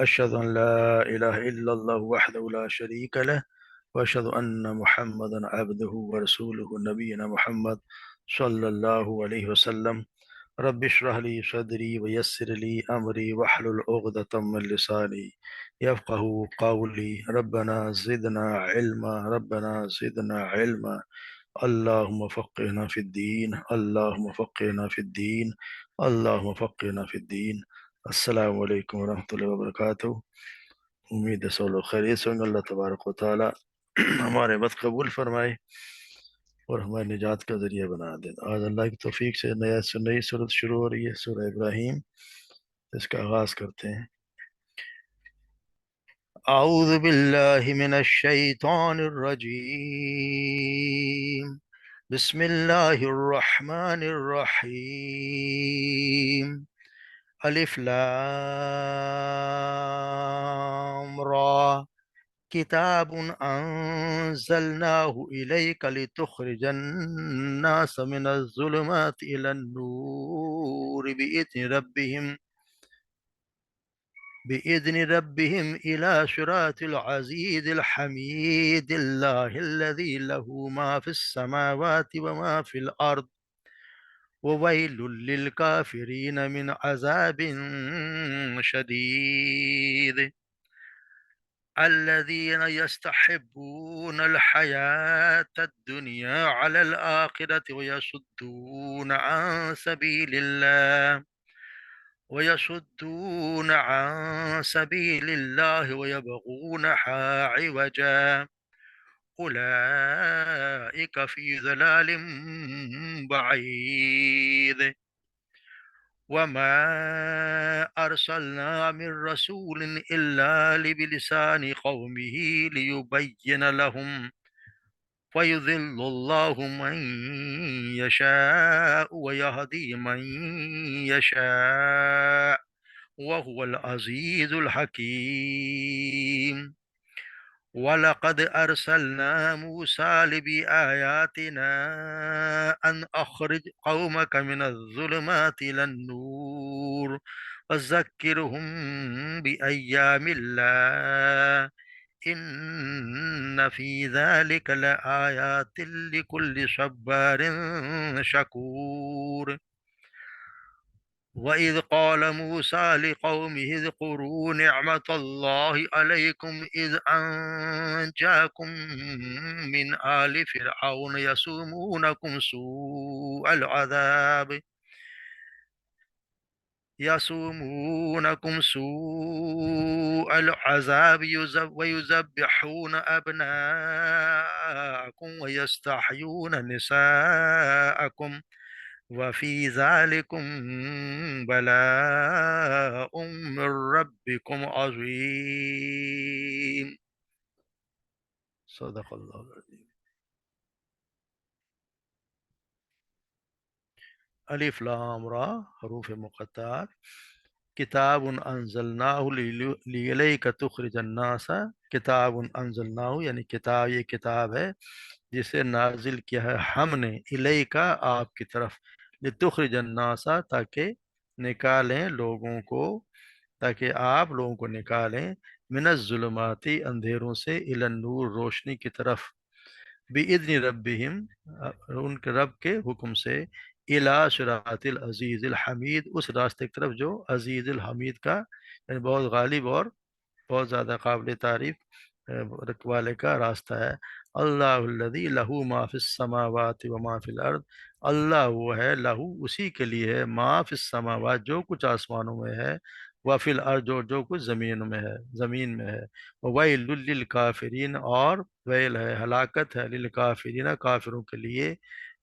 أشهد أن لا إله إلا الله وحده لا شريك له وأشهد أن محمدا عبده ورسوله نبينا محمد صلى الله عليه وسلم. رب اشرح لي صدري ويسر لي أمري واحلل عقدة من لساني يفقه قولي. ربنا زدنا علما، ربنا زدنا علما. اللهم فقهنا في الدين، اللهم فقهنا في الدين، اللهم فقهنا في الدين. السلام علیکم ورحمۃ اللہ وبرکاتہ۔ امید ہے سب لوگ خیریت سے ہوں گے۔ اللہ تبارک و تعالی ہمارے بات قبول فرمائے اور ہماری نجات کا ذریعہ بنا دے۔ آج اللہ کی توفیق سے نئی صورت شروع ہو رہی ہے، سورہ ابراہیم۔ اس کا آغاز کرتے ہیں۔ اعوذ باللہ من الشیطان الرجیم، بسم اللہ الرحمن الرحیم۔ الف لام را، کتاب انزلناه الیک لتخرج الناس من الظلمات الى النور بإذن ربهم إلى صراط العزيز الحميد الله الذي له ما في السماوات وما في الأرض وويل للكافرين من عذاب شديد الذين يستحبون الحياة الدنيا على الآخرة ويصدون عن سبيل الله ويبغونها عوجا أولئك في ضلال بعيد وما أرسلنا من رسول إلا بلسان قومه ليبين لهم فيضل الله من يشاء ويهدي من يشاء وهو العزيز الحكيم وَلَقَدْ أَرْسَلْنَا مُوسَى بِآيَاتِنَا أَنْ أَخْرِجْ قَوْمَكَ مِنَ الظُّلُمَاتِ إِلَى النُّورِ وَذَكِّرْهُمْ بِأَيَّامِ اللَّهِ إِنَّ فِي ذَلِكَ لَآيَاتٍ لِكُلِّ صَبَّارٍ شَكُورٍ وَإِذْ قَالَ مُوسَى لِقَوْمِهِ اذْكُرُوا نِعْمَةَ اللَّهِ عَلَيْكُمْ إِذْ أَنْجَاكُمْ مِنْ آلِ فِرْعَوْنَ يَسُومُونَكُمْ سُوءَ الْعَذَابِ وَيُذَبِّحُونَ أَبْنَاءَكُمْ وَيَسْتَحْيُونَ نِسَاءَكُمْ وفي ذلكم بلاء من ربكم عظيم صدق اللہ العظیم۔ الف لام را، حروف مقطعات۔ کتاب انزلناہ لیلیک تخرج الناس، کتاب انزلناہ یعنی کتاب، یہ کتاب ہے جسے نازل کیا ہے ہم نے، الیکا آپ کی طرف، لتخرج الناس تاکہ نکالیں لوگوں کو، تاکہ آپ لوگوں کو نکالیں، من الظلماتی اندھیروں سے، الی النور روشنی کی طرف، باذن ربہم ان کے رب کے حکم سے، الی صراط العزیز الحمید اس راستے کی طرف جو عزیز الحمید کا یعنی بہت غالب اور بہت زیادہ قابل تعریف رکھوالے کا راستہ ہے۔ اللہ الذی لہ ما فی السماوات و ما فی الارض، اللہ وہ ہے، لہو اسی کے لیے ہے، ما فی السماوات جو کچھ آسمانوں میں ہے، و فی الارض جو کچھ زمین میں ہے، ویل للکافرین اور ویل ہے، ہلاکت ہے، للکافرین کافروں کے لیے،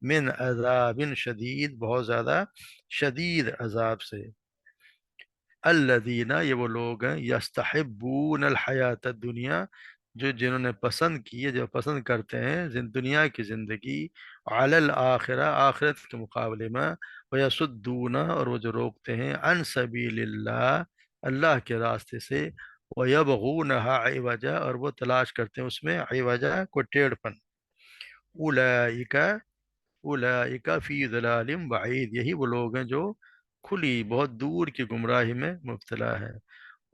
من عذاب شدید بہت زیادہ شدید عذاب سے۔ الذین یہ وہ لوگ ہیں، یستحبون الحیات الدنیا جنہوں نے پسند کی ہے، جو پسند کرتے ہیں دنیا کی زندگی، علی الآخرہ آخرت کے مقابلے میں، ویصدون اور وہ جو روکتے ہیں، عن سبیل اللہ اللہ کے راستے سے، ویبغونہا عوجا اور وہ تلاش کرتے ہیں اس میں عوجا کو ٹیڑھ پن، اولئک فی ضلال بعید یہی وہ لوگ ہیں جو کھلی بہت دور کی گمراہی میں مبتلا ہے۔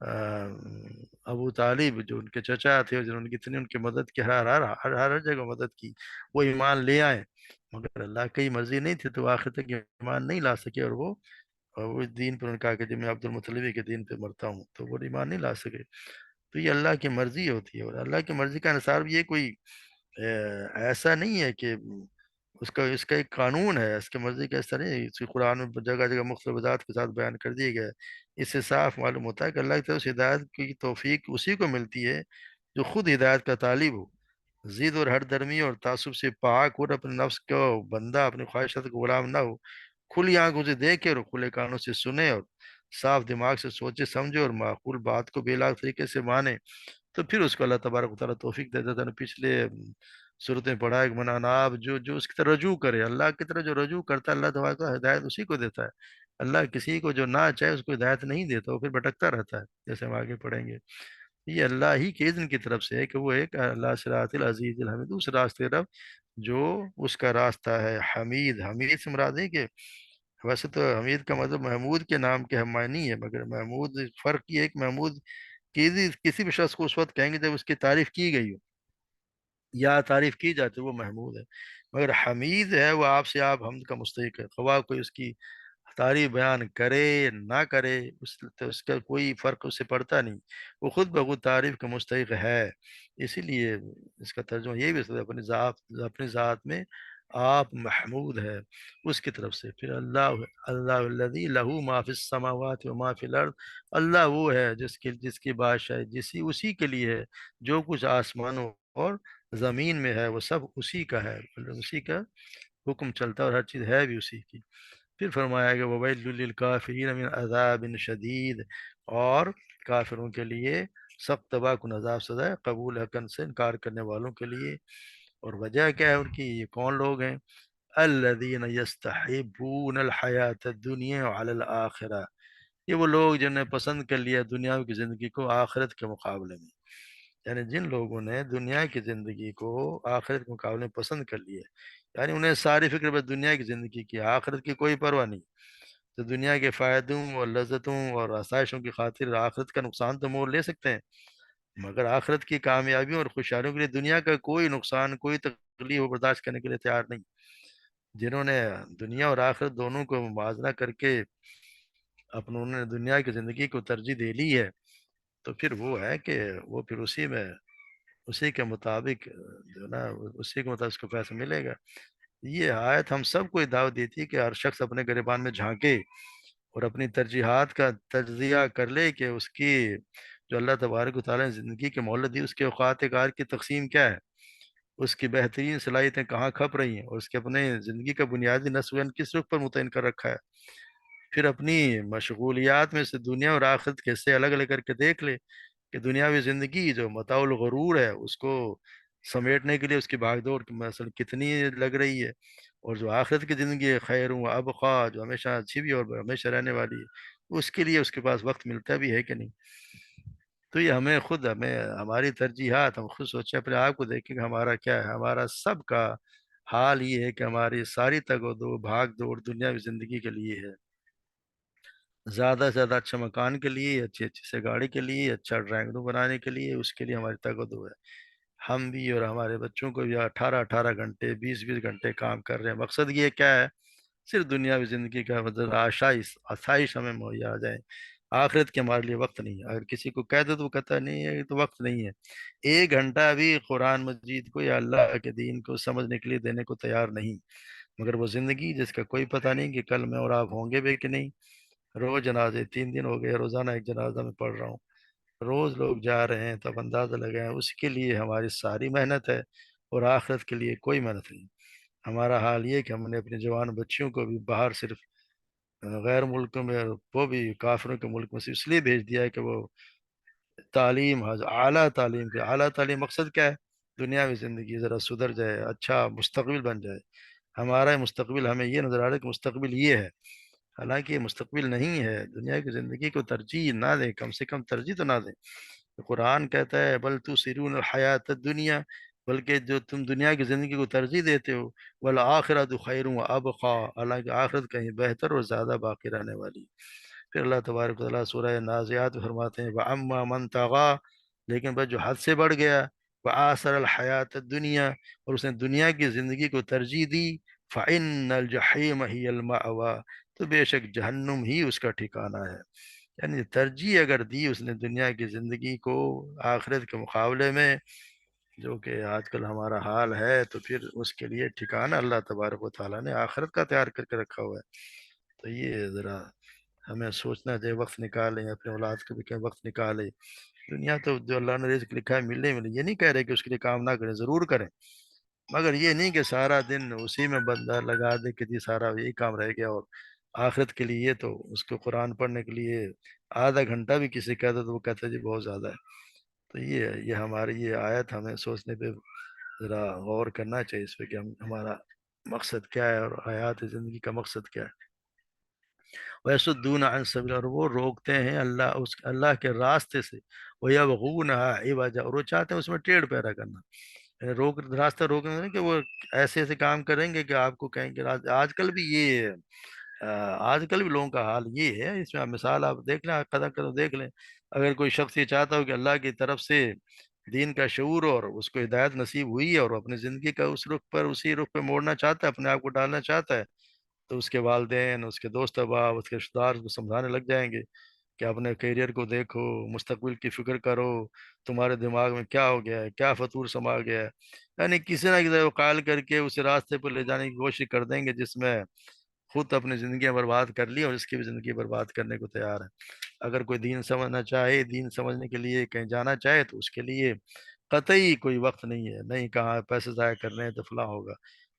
ابو طالب جو ان کے چچا تھے، جنہوں نے کتنی ان کی مدد کی، ہر جگہ مدد کی، وہ ایمان لے آئے، مگر اللہ کی مرضی نہیں تھی تو وہ آخر تک ایمان نہیں لا سکے، اور وہ اس دین پر انہوں نے کہا کہ جب میں عبد المطلب کے دین پہ مرتا ہوں، تو وہ ایمان نہیں لا سکے۔ تو یہ اللہ کی مرضی ہوتی ہے، اور اللہ کی مرضی کا انحصار بھی یہ کوئی ایسا نہیں ہے کہ اس کا ایک قانون ہے، اس کی مرضی کا ایسا نہیں ہے، اس کی قرآن میں جگہ جگہ مختلف وضاحت کے ساتھ بیان کر دیے گئے۔ اس سے صاف معلوم ہوتا ہے کہ اللہ کی طرف سے ہدایت کی توفیق اسی کو ملتی ہے جو خود ہدایت کا طالب ہو، ضد اور ہر درمی اور تعصب سے پاک اور اپنے نفس کو بندہ، اپنی خواہشات کو غلام نہ ہو، کھلی آنکھوں سے دیکھے اور کھلے کانوں سے سنے، اور صاف دماغ سے سوچے سمجھے اور معقول بات کو بے لاگ طریقے سے مانے، تو پھر اس کو اللہ تبارک و تعالیٰ توفیق دے دیتا ہے۔ پچھلے صورت میں پڑھا ہے کہ مناناب جو اس کی طرح رجوع کرے، اللہ کی طرح جو رجوع کرتا ہے، اللہ تبارک و تعالیٰ ہدایت اسی کو دیتا ہے۔ اللہ کسی کو جو نہ چاہے اس کو ہدایت نہیں دیتا، وہ پھر بھٹکتا رہتا ہے، جیسے ہم آگے پڑھیں گے۔ یہ اللہ ہی کے اذن کی طرف سے ہے کہ وہ ایک اللہ صراط العزیز الحمید، اس راستے کی طرف جو اس کا راستہ ہے حمید۔ حمید سے مراد ہے کہ ویسے تو حمید کا مطلب محمود کے نام کے ہم معنی ہے، مگر محمود فرق یہ ہے کہ محمود کسی بھی شخص کو اس وقت کہیں گے جب اس کی تعریف کی گئی ہو یا تعریف کی جاتی ہے، وہ محمود ہے، مگر حمید ہے وہ آپ حمد کا مستحق ہے، خواہ کوئی اس کی تعریف بیان کرے نہ کرے، تو اس کا کوئی فرق اس سے پڑتا نہیں، وہ خود بخود تعریف کا مستحق ہے۔ اسی لیے اس کا ترجمہ یہ بھی ہے، اپنی ذات میں آپ محمود ہے اس کی طرف سے۔ پھر اللہ الذی لہ ما فی السماوات و ما فی الارض، اللہ وہ ہے جس کی بادشاہ اسی کے لیے ہے جو کچھ آسمانوں اور زمین میں ہے، وہ سب اسی کا ہے، مطلب اسی کا حکم چلتا ہے، اور ہر چیز ہے بھی اسی کی۔ پھر فرمایا کہ وَوَيْلٌ لِّلْكَافِرِينَ مِنْ عَذَابٍ شَدِيدٍ، اور کافروں کے لیے سخت تباہ کن عذاب سزا ہے، قبول حقن سے انکار کرنے والوں کے لیے۔ اور وجہ کیا ہے ان کی؟ یہ کون لوگ ہیں؟ الَّذِينَ يَسْتَحِبُّونَ الْحَيَاةَ الدُّنْيَا عَلَى الْآخِرَةِ، یہ وہ لوگ جنہوں نے پسند کر لیا دنیا کی زندگی کو آخرت کے مقابلے میں، یعنی جن لوگوں نے دنیا کی زندگی کو آخرت کے مقابلے میں پسند کر لیا، یعنی انہیں ساری فکر بس دنیا کی زندگی کی، آخرت کی کوئی پرواہ نہیں، تو دنیا کے فائدوں اور لذتوں اور آسائشوں کی خاطر آخرت کا نقصان تو مول لے سکتے ہیں، مگر آخرت کی کامیابیوں اور خوشحالیوں کے لیے دنیا کا کوئی نقصان، کوئی تکلیف وہ برداشت کرنے کے لیے تیار نہیں۔ جنہوں نے دنیا اور آخرت دونوں کو موازنہ کر کے انہوں نے دنیا کی زندگی کو ترجیح دے لی ہے، تو پھر وہ ہے کہ وہ پھر اسی کے مطابق جو ہے نا، اسی کے مطابق اس کو پیسہ ملے گا۔ یہ آیت ہم سب کو دعوت دیتی ہے کہ ہر شخص اپنے گریبان میں جھانکے اور اپنی ترجیحات کا تجزیہ کر لے کہ اس کی جو اللہ تبارک و تعالیٰ نے زندگی کی مہلت دی، اس کے اوقات کار کی تقسیم کیا ہے، اس کی بہترین صلاحیتیں کہاں کھپ رہی ہیں، اور اس کے اپنے زندگی کا بنیادی نصب کس رخ پر متعین کر رکھا ہے۔ پھر اپنی مشغولیات میں سے دنیا اور آخرت کے حصے الگ الگ کر کے دیکھ لے کہ دنیاوی زندگی جو متاع الغرور ہے، اس کو سمیٹنے کے لیے اس کی بھاگ دوڑ مثلا کتنی لگ رہی ہے، اور جو آخرت کی زندگی ہے خیر و ابقا، جو ہمیشہ اچھی بھی اور ہمیشہ رہنے والی ہے، اس کے لیے اس کے پاس وقت ملتا بھی ہے کہ نہیں؟ تو یہ ہمیں ہماری ترجیحات ہم خود سوچیں، اپنے آپ کو دیکھیں کہ ہمارا کیا ہے۔ ہمارا سب کا حال یہ ہے کہ ہماری ساری تگ و دو بھاگ دوڑ دنیاوی زندگی کے لیے ہے، زیادہ سے زیادہ اچھا مکان کے لیے، اچھی اچھی سے گاڑی کے لیے، اچھا ڈرائنگ روم بنانے کے لیے، اس کے لیے ہماری تگدو ہے۔ ہم بھی اور ہمارے بچوں کو بھی 18 18 گھنٹے 20 20 گھنٹے کام کر رہے ہیں، مقصد یہ کیا ہے؟ صرف دنیاوی زندگی کا مطلب آسائش ہمیں مہیا آ جائے، آخرت کے ہمارے لیے وقت نہیں ہے۔ اگر کسی کو کہہ دو تو وہ کہتا نہیں ہے، یہ تو وقت نہیں ہے، 1 گھنٹہ بھی قرآن مجید کو یا اللہ کے دین کو سمجھنے کے لیے دینے کو تیار نہیں، مگر وہ زندگی جس کا کوئی پتہ نہیں کہ کل میں اور آپ ہوں گے بھی کہ نہیں۔ روز جنازے، 3 دن ہو گئے روزانہ ایک جنازہ میں پڑھ رہا ہوں، روز لوگ جا رہے ہیں، تو اب اندازہ لگائیں اس کے لیے ہماری ساری محنت ہے، اور آخرت کے لیے کوئی محنت نہیں۔ ہمارا حال یہ کہ ہم نے اپنے جوان بچیوں کو بھی باہر صرف غیر ملکوں میں، وہ بھی کافروں کے ملک میں سے اس لیے بھیج دیا ہے کہ وہ اعلیٰ تعلیم کے اعلیٰ تعلیم مقصد کیا ہے؟ دنیاوی زندگی ذرا سدھر جائے، اچھا مستقبل بن جائے۔ ہمارا مستقبل ہمیں یہ نظر آ رہا ہے کہ مستقبل یہ ہے، حالانکہ یہ مستقبل نہیں ہے۔ دنیا کی زندگی کو ترجیح نہ دیں، کم سے کم ترجیح تو نہ دیں۔ قرآن کہتا ہے بل تؤثرون الحیات الدنیا، بلکہ جو تم دنیا کی زندگی کو ترجیح دیتے ہو، والآخرۃ خیر و ابقا، حالانکہ آخرت کہیں بہتر اور زیادہ باقی رہنے والی۔ پھر اللہ تبارک و تعالیٰ سورہ نازعات میں فرماتے ہیں وَأَمَّا مَن طَغَىٰ، لیکن بس جو حد سے بڑھ گیا، وَآثَرَ الْحَيَاةَ الدُّنْيَا، اور اس نے دنیا کی زندگی کو ترجیح دی، فَإِنَّ الْجَحِيمَ هِيَ الْمَأْوَىٰ، تو بے شک جہنم ہی اس کا ٹھکانہ ہے۔ یعنی ترجیح اگر دی اس نے دنیا کی زندگی کو آخرت کے مقابلے میں، جو کہ آج کل ہمارا حال ہے، تو پھر اس کے لیے ٹھکانہ اللہ تبارک و تعالیٰ نے آخرت کا تیار کر کے رکھا ہوا ہے۔ تو یہ ذرا ہمیں سوچنا چاہیے، وقت نکالیں، اپنے اولاد کو بھی کہیں وقت نکالیں۔ دنیا تو جو اللہ نے رزق لکھا ہے ملنے ملے، یہ نہیں کہہ رہے کہ اس کے لیے کام نہ کریں، ضرور کریں، مگر یہ نہیں کہ سارا دن اسی میں بندہ لگا دے کہ جی سارا یہی کام رہ گیا، اور آخرت کے لیے تو اس کو قرآن پڑھنے کے لیے آدھا گھنٹہ بھی کسی کہتا ہے تو وہ کہتا ہے جی بہت زیادہ ہے۔ تو یہ ہماری یہ آیت ہمیں سوچنے پہ ذرا غور کرنا چاہیے اس پہ کہ ہمارا مقصد کیا ہے اور حیات زندگی کا مقصد کیا ہے۔ وَيَصُدُّونَ عَن سَبِيلِ، اور وہ روکتے ہیں اللہ کے راستے سے، وَيَبْغُونَهَا عِوَجًا، اور وہ چاہتے ہیں اس میں ٹیڑھ پیدا کرنا، یعنی راستہ روکنا نہیں کہ وہ ایسے ایسے کام کریں گے کہ آپ کو کہیں کہ آج کل بھی یہ آج کل بھی لوگوں کا حال یہ ہے۔ اس میں مثال آپ دیکھ لیں، قدر قدر دیکھ لیں، اگر کوئی شخص یہ چاہتا ہو کہ اللہ کی طرف سے دین کا شعور اور اس کو ہدایت نصیب ہوئی ہے، اور وہ اپنی زندگی کا اسی رخ پہ موڑنا چاہتا ہے، اپنے آپ کو ڈالنا چاہتا ہے، تو اس کے والدین، اس کے دوست احباب، اس کے رشتہ دار اس کو سمجھانے لگ جائیں گے کہ اپنے کیریئر کو دیکھو، مستقبل کی فکر کرو، تمہارے دماغ میں کیا ہو گیا ہے، کیا فطور سما گیا ہے، یعنی کسی نہ کسی کو قائل کر کے اس راستے پر لے جانے کی کوشش کر دیں گے جس میں خود اپنی زندگیاں برباد کر لی اور اس کی بھی زندگی برباد کرنے کو تیار ہے۔ اگر کوئی دین سمجھنا چاہے، دین سمجھنے کے لیے کہیں جانا چاہے، تو اس کے لیے قطعی کوئی وقت نہیں ہے، نہیں کہاں پیسے ضائع کرنے ہیں تو فلاں ہوگا،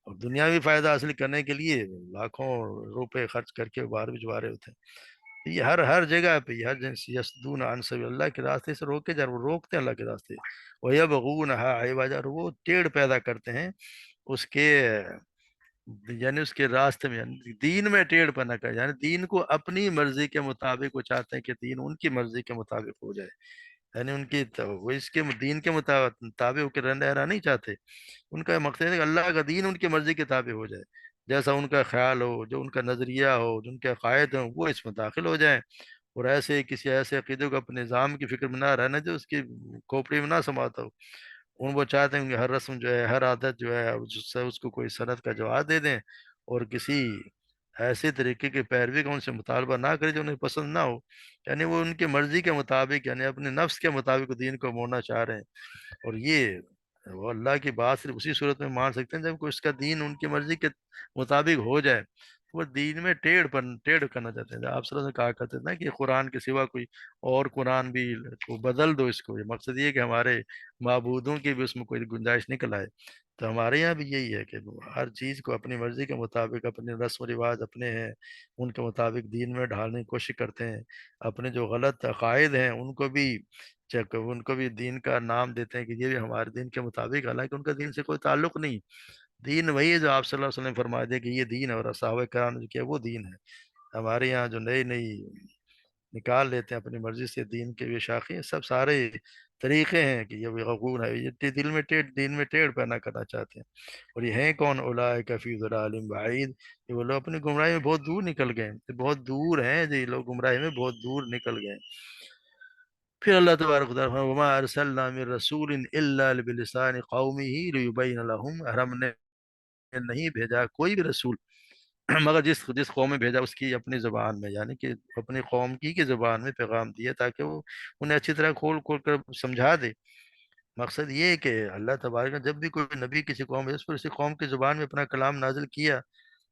اور دنیاوی فائدہ حاصل کرنے کے لیے لاکھوں روپے خرچ کر کے باہر بھجوا رہے ہوتے ہیں۔ یہ ہر جگہ پہ یہ ہر جنس یسدون عن سبیل اللہ کے راستے سے روکے جا، وہ روکتے ہیں اللہ کے راستے، وَيَبْغُونَهَا عِوَجًا، اور وہ ٹیڑھ پیدا کرتے ہیں اس کے، یعنی اس کے راستے میں، یعنی دین میں ٹیڑھ پنا کر، یعنی دین کو اپنی مرضی کے مطابق وہ چاہتے ہیں کہ دین ان کی مرضی کے مطابق ہو جائے، یعنی وہ اس کے دین کے مطابق ہو کے رہنا نہیں چاہتے۔ ان کا مقصد ہے کہ اللہ کا دین ان کی مرضی کے تابع ہو جائے، جیسا ان کا خیال ہو، جو ان کا نظریہ ہو، جو ان کے عقائد ہوں، وہ اس میں داخل ہو جائیں، اور کسی ایسے عقیدے کو اپنے نظام کی فکر میں نہ رہنا جو اس کی کھوپڑی میں نہ سماتا ہو۔ وہ چاہتے ہیں کہ ہر رسم جو ہے، ہر عادت جو ہے، اس کو کوئی صنعت کا جواز دے دیں، اور کسی ایسے طریقے کی پیروی کا ان سے مطالبہ نہ کرے جو انہیں پسند نہ ہو، یعنی وہ ان کی مرضی کے مطابق، یعنی اپنے نفس کے مطابق دین کو موڑنا چاہ رہے ہیں۔ اور یہ وہ اللہ کی بات صرف اسی صورت میں مان سکتے ہیں جب کوئی اس کا دین ان کی مرضی کے مطابق ہو جائے، وہ دین میں ٹیڑھ کرنا چاہتے ہیں۔ آپ صلی اللہ علیہ وسلم کہا کرتے تھے نا کہ قرآن کے سوا کوئی اور قرآن بھی کو بدل دو، اس کو، یہ مقصد یہ ہے کہ ہمارے معبودوں کی بھی اس میں کوئی گنجائش نکل آئے۔ تو ہمارے یہاں بھی یہی ہے کہ ہر چیز کو اپنی مرضی کے مطابق، اپنے رسم و رواج اپنے ہیں ان کے مطابق دین میں ڈھالنے کی کوشش کرتے ہیں، اپنے جو غلط عقائد ہیں ان کو بھی دین کا نام دیتے ہیں کہ یہ بھی ہمارے دین کے مطابق، حالانکہ ان کا دین سے کوئی تعلق نہیں۔ دین وہی ہے جو آپ صلی اللہ علیہ وسلم نے فرما دیا کہ یہ دین ہے، اور صحابہ کرام نے جو کیا وہ دین ہے۔ ہمارے یہاں جو نئی نکال لیتے ہیں اپنی مرضی سے دین کے یہ شاخیں، سب سارے طریقے ہیں کہ یہ غگون ہے، یہ دین میں ٹیڑھ پیدا کرنا چاہتے ہیں۔ اور یہ ہیں کون؟ اولئک فی ضلال بعید، یہ وہ لوگ اپنی گمراہی میں بہت دور نکل گئے ہیں، بہت دور ہیں یہ لوگ، گمراہی میں بہت دور نکل گئے ہیں۔ پھر اللہ تبارک و تعالیٰ وما ارسلنا من رسول الا بلسان قومه ليبين لهم، اور ہم نے نہیں بھیجا کوئی بھی رسول مگر جس قوم میں بھیجا اس کی اپنی زبان میں، یعنی کہ اپنی قوم کی زبان میں پیغام دیا تاکہ وہ انہیں اچھی طرح کھول کھول کر سمجھا دے۔ مقصد یہ ہے کہ اللہ تبارک نے جب بھی کوئی نبی کسی قوم ہے اس پر اسی قوم کی زبان میں اپنا کلام نازل کیا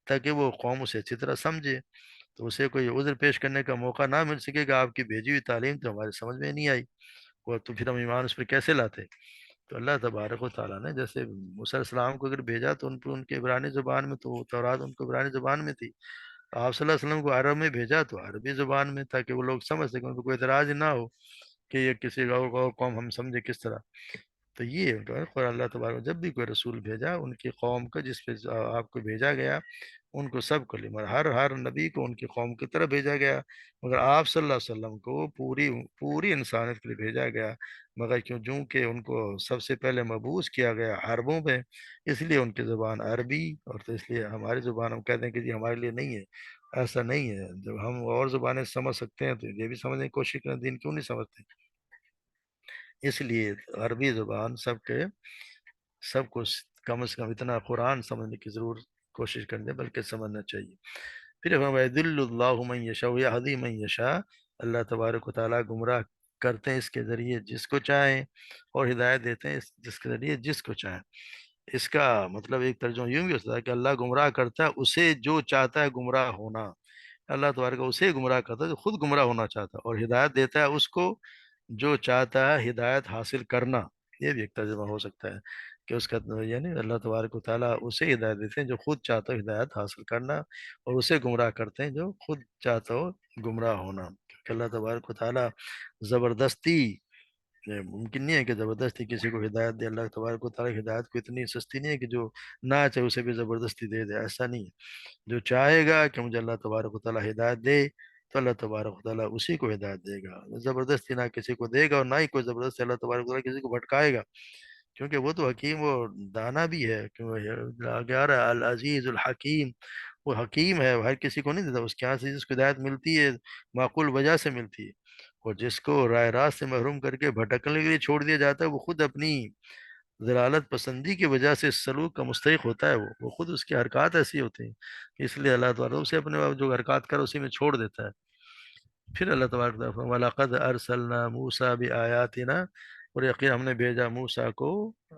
تاکہ وہ قوم اسے اچھی طرح سمجھے، تو اسے کوئی عذر پیش کرنے کا موقع نہ مل سکے کہ آپ کی بھیجی ہوئی تعلیم تو ہمارے سمجھ میں نہیں آئی، اور تو پھر ہم ایمان اس پر کیسے لاتے۔ تو اللہ تبارک و تعالیٰ نے جیسے موسیٰ علیہ السلام کو اگر بھیجا تو ان کے عبرانی زبان میں، تو تورات ان کو عبرانی زبان میں تھی، آپ صلی اللہ علیہ وسلم کو عرب میں بھیجا تو عربی زبان میں، تاکہ وہ لوگ سمجھ سکیں، ان کو کوئی اعتراض ہی نہ ہو کہ یہ کسی اور قوم ہم سمجھے کس طرح۔ تو یہ قرآن اللہ تبارک جب بھی کوئی رسول بھیجا ان کی قوم کا جس پہ آپ کو بھیجا گیا ان کو سب کو لیے، مگر ہر نبی کو ان کی قوم کی طرف بھیجا گیا، مگر آپ صلی اللہ علیہ وسلم کو پوری پوری انسانیت کے لیے بھیجا گیا، مگر چونکہ ان کو سب سے پہلے مبعوث کیا گیا عربوں میں، اس لیے ان کی زبان عربی، اور تو اس لیے ہماری زبان ہم کہتے ہیں کہ جی ہمارے لیے نہیں ہے، ایسا نہیں ہے، جب ہم اور زبانیں سمجھ سکتے ہیں تو یہ بھی سمجھنے کی کوشش کریں، دین کیوں نہیں سمجھتے؟ اس لیے عربی زبان سب کو کم از کم اتنا قرآن سمجھنے کی ضرور کوشش کرنے بلکہ سمجھنا چاہیے۔ پھر وَيَضِلُّ اللَّهُ مَن يَشَاءُ وَيَهْدِي مَن يَشَاءُ، اللہ تبارک و تعالیٰ گمراہ کرتے ہیں اس کے ذریعے جس کو چاہیں، اور ہدایت دیتے ہیں جس کے ذریعے جس کو چاہیں۔ اس کا مطلب ایک ترجمہ یوں بھی ہوتا ہے کہ اللہ گمراہ کرتا ہے اسے جو چاہتا ہے گمراہ ہونا، اللہ تبارک اسے گمراہ کرتا ہے جو خود گمراہ ہونا چاہتا ہے، اور ہدایت دیتا ہے اس کو جو چاہتا ہے ہدایت حاصل کرنا۔ یہ بھی ایک ترجمہ ہو سکتا ہے کہ اس کا یعنی اللہ تبارک و تعالیٰ اسے ہدایت دیتے ہیں جو خود چاہتا ہو ہدایت حاصل کرنا، اور اسے گمراہ کرتے ہیں جو خود چاہتا ہو گمراہ ہونا، کیونکہ اللہ تبارک و تعالیٰ زبردستی ممکن نہیں ہے کہ زبردستی کسی کو ہدایت دے، اللہ تبارک و تعالیٰ کی ہدایت کو اتنی سستی نہیں ہے کہ جو نہ چاہے اسے بھی زبردستی دے دے، ایسا نہیں ہے، جو چاہے گا کہ مجھے اللہ تبارک و تعالیٰ ہدایت دے تو اللہ تبارک و تعالیٰ اسی کو ہدایت دے گا، زبردستی نہ کسی کو دے گا، اور نہ ہی کوئی زبردستی اللہ تبارک و تعالیٰ کسی کو بھٹکائے گا، کیونکہ وہ تو حکیم و دانا بھی ہے، گیارہ العزیز الحکیم، وہ حکیم ہے، وہ ہر کسی کو نہیں دیتا، اس کے یہاں سے جس کو ہدایت ملتی ہے معقول وجہ سے ملتی ہے، اور جس کو رائے راست سے محروم کر کے بھٹکنے کے لیے چھوڑ دیا جاتا ہے وہ خود اپنی ضلالت پسندی کی وجہ سے اس سلوک کا مستحق ہوتا ہے، وہ خود اس کی حرکات ایسی ہوتی ہیں، اس لیے اللہ تعالیٰ اسے اپنے جو حرکات کر اسی میں چھوڑ دیتا ہے۔ پھر اللہ تبارک و تعالیٰ وَلَقَدْ أَرْسَلْنَا مُوسَى بِآيَاتِنَا، اور یقین ہم نے بھیجا موسیٰ کو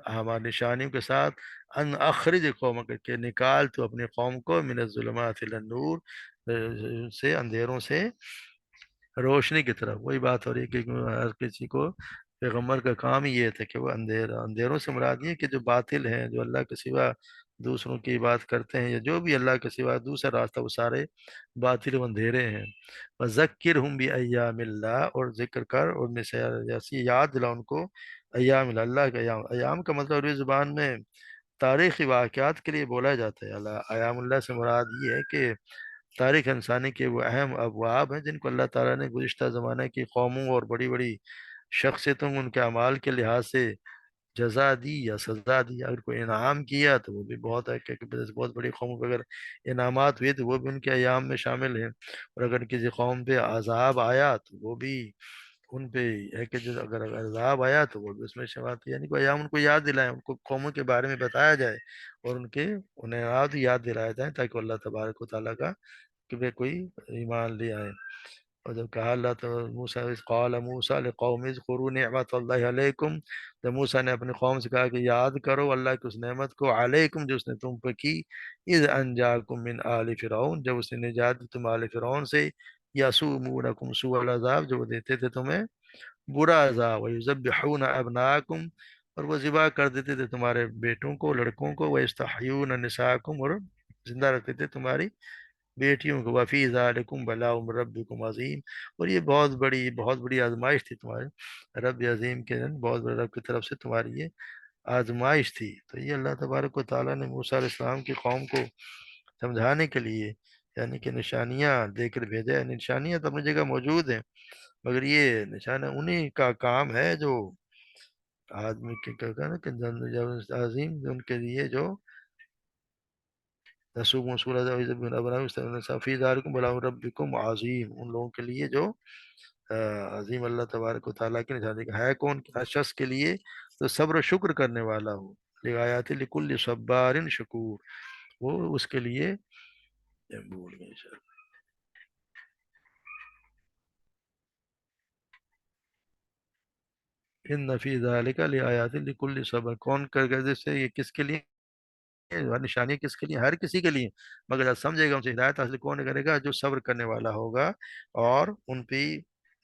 ہماری نشانیوں کے ساتھ، ان اخرج قوم کے نکال تو اپنی قوم کو من الظلمات الی النور، سے اندھیروں سے روشنی کی طرف، وہی بات ہو رہی ہے کہ ہر کسی کو پیغمبر کا کام ہی یہ تھا کہ وہ اندھیروں سے مراد یہ کہ جو باطل ہیں، جو اللہ کے سوا دوسروں کی بات کرتے ہیں، یا جو بھی اللہ کے سوا دوسرا راستہ، وہ سارے باطل و اندھیرے ہیں۔ وَذَكِّرْهُمْ بِأَيَّامِ اللَّهِ، اور ذکر کر اور میں سے جیسی یاد دلا ان کو ایام اللہ، اللہ کے ایام، ایام کا مطلب عربی زبان میں تاریخی واقعات کے لیے بولا جاتا ہے، اللہ ایام اللہ سے مراد یہ ہے کہ تاریخ انسانی کے وہ اہم ابواب ہیں جن کو اللہ تعالیٰ نے گزشتہ زمانے کی قوموں اور بڑی بڑی شخصیتوں کو ان کے اعمال کے لحاظ سے جزا دی یا سزا دی، اگر کوئی انعام کیا تو وہ بھی بہت ہے کہ بہت بڑی قوموں پہ اگر انعامات ہوئے تو وہ بھی ان کے ایام میں شامل ہیں، اور اگر کسی قوم پہ عذاب آیا تو وہ بھی ان پہ ہے کہ جو اگر عذاب آیا تو وہ بھی اس میں شامل ہے، یعنی کوئی ایام ان کو یاد دلائیں، ان کو قوموں کے بارے میں بتایا جائے، اور انہیں یاد دلایا جائے تاکہ اللہ تبارک و تعالیٰ کا کہ بے کوئی ایمان لے آئے۔ اور جب کہا اللہ تو موسیٰ قال موسیٰ لقوم اذکروا نعمت اللہ علیکم، جب موسیٰ نے اپنی قوم سے کہا کہ یاد کرو اللہ کی اس نعمت کو علیکم جو اس نے تم پہ کی، اذ انجاکم من آل فرعون، جب اس نے نجات دی تم آل فرعون سے، یسومونکم سوء العذاب، جو وہ دیتے تھے تمہیں برا عذاب، ویذبحون ابناکم، اور وہ ذبح کر دیتے تھے تمہارے بیٹوں کو، لڑکوں کو، ویستحیون نساءکم، اور زندہ رکھتے تھے تمہاری بیٹیوں کو، وفی ذالکم بلاء من ربکم عظیم، اور یہ بہت بڑی آزمائش تھی تمہارے رب عظیم کے دن، بہت بڑے رب کی طرف سے تمہاری یہ آزمائش تھی۔ تو یہ اللہ تبارک و تعالیٰ نے موسیٰ علیہ السلام کی قوم کو سمجھانے کے لیے یعنی کہ نشانیاں دے کر بھیجا ہے، نشانیاں تو اپنی جگہ موجود ہیں، مگر یہ نشانیاں انہی کا کام ہے جو آدمی کے کہا نا کہ عظیم ان کے لیے جو رسوم فی ذالکم بلاء ربکم عظیم، ان لوگوں کے لیے جو عظیم اللہ تبارک و تعالیٰ کی نشانی کا ہے، کون ہر شخص کے لیے تو صبر و شکر کرنے والا ہو، لآیات لکل صبار شکور، وہ اس کے لیے بھول گئے شاید۔ ان فی ذالک لآیات لکل صبر، کون کر گئے جیسے یہ کس کے لیے نشانی، کس کے لیے؟ ہر کسی کے لیے، مگر جب سمجھے گا ان سے ہدایت حاصل کون کرے گا؟ جو صبر کرنے والا ہوگا، اور ان پہ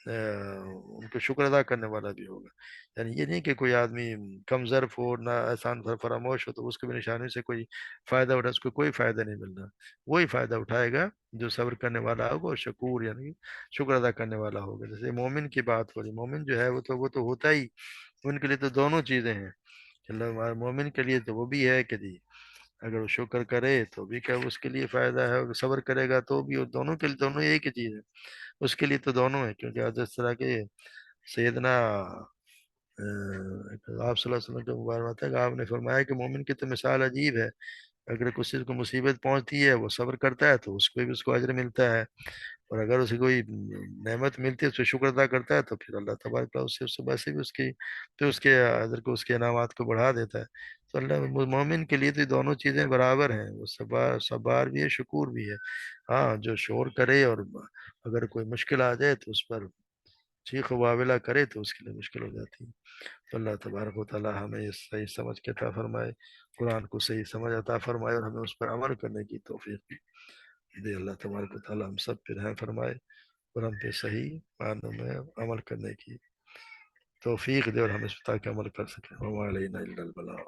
ان کو شکر ادا کرنے والا بھی ہوگا، یعنی یہ نہیں کہ کوئی آدمی کم ظرف ہو، نہ احسان فراموش ہو تو اس کو بھی نشانی سے کوئی فائدہ اٹھا، اس کو کوئی فائدہ نہیں مل رہا، وہی فائدہ اٹھائے گا جو صبر کرنے والا ہوگا، اور شکور یعنی شکر ادا کرنے والا ہوگا۔ جیسے مومن کی بات ہو رہی، مومن جو ہے وہ تو ہوتا ہی، ان کے لیے تو دونوں چیزیں ہیں، اللہ مومن کے لیے تو وہ بھی ہے کہ جی اگر وہ شکر کرے تو بھی کہ اس کے لیے فائدہ ہے، اور صبر کرے گا تو بھی، اور دونوں کے لیے، دونوں ایک ہی چیز ہے، اس کے لیے تو دونوں ہے، کیونکہ جس طرح کے سیدنا آپ صلی اللہ علیہ وسلم کے مبارک ہے کہ آپ نے فرمایا کہ مومن کی تو مثال عجیب ہے، اگر کسی کو مصیبت پہنچتی ہے وہ صبر کرتا ہے تو اس کو بھی اس کو اجر ملتا ہے، اور اگر اسے کوئی نعمت ملتی ہے اس پہ شکر ادا کرتا ہے تو پھر اللہ تبارک و تعالیٰ اس سے ویسے بھی اس کی، تو اس کے اجر کو، اس کے انعامات کو بڑھا دیتا ہے۔ تو اللہ مومن کے لیے تو یہ دونوں چیزیں برابر ہیں، وہ صبار بھی ہے، شکور بھی ہے۔ ہاں جو شور کرے اور اگر کوئی مشکل آ جائے تو اس پر چیخ و واویلا کرے تو اس کے لیے مشکل ہو جاتی ہے۔ تو اللہ تبارک و تعالیٰ ہمیں یہ صحیح سمجھ کے عطا فرمائے، قرآن کو صحیح سمجھ عطا فرمائے، اور ہمیں اس پر عمل کرنے کی توفیق دے۔ اللہ تبارک و تعالیٰ ہم سب پہ رحم فرمائے، اور ہم پہ صحیح معنوں میں عمل کرنے کی توفیق دے، اور ہم اس پر تاکہ عمل کر سکیں۔ وما علینا الا البلاغ۔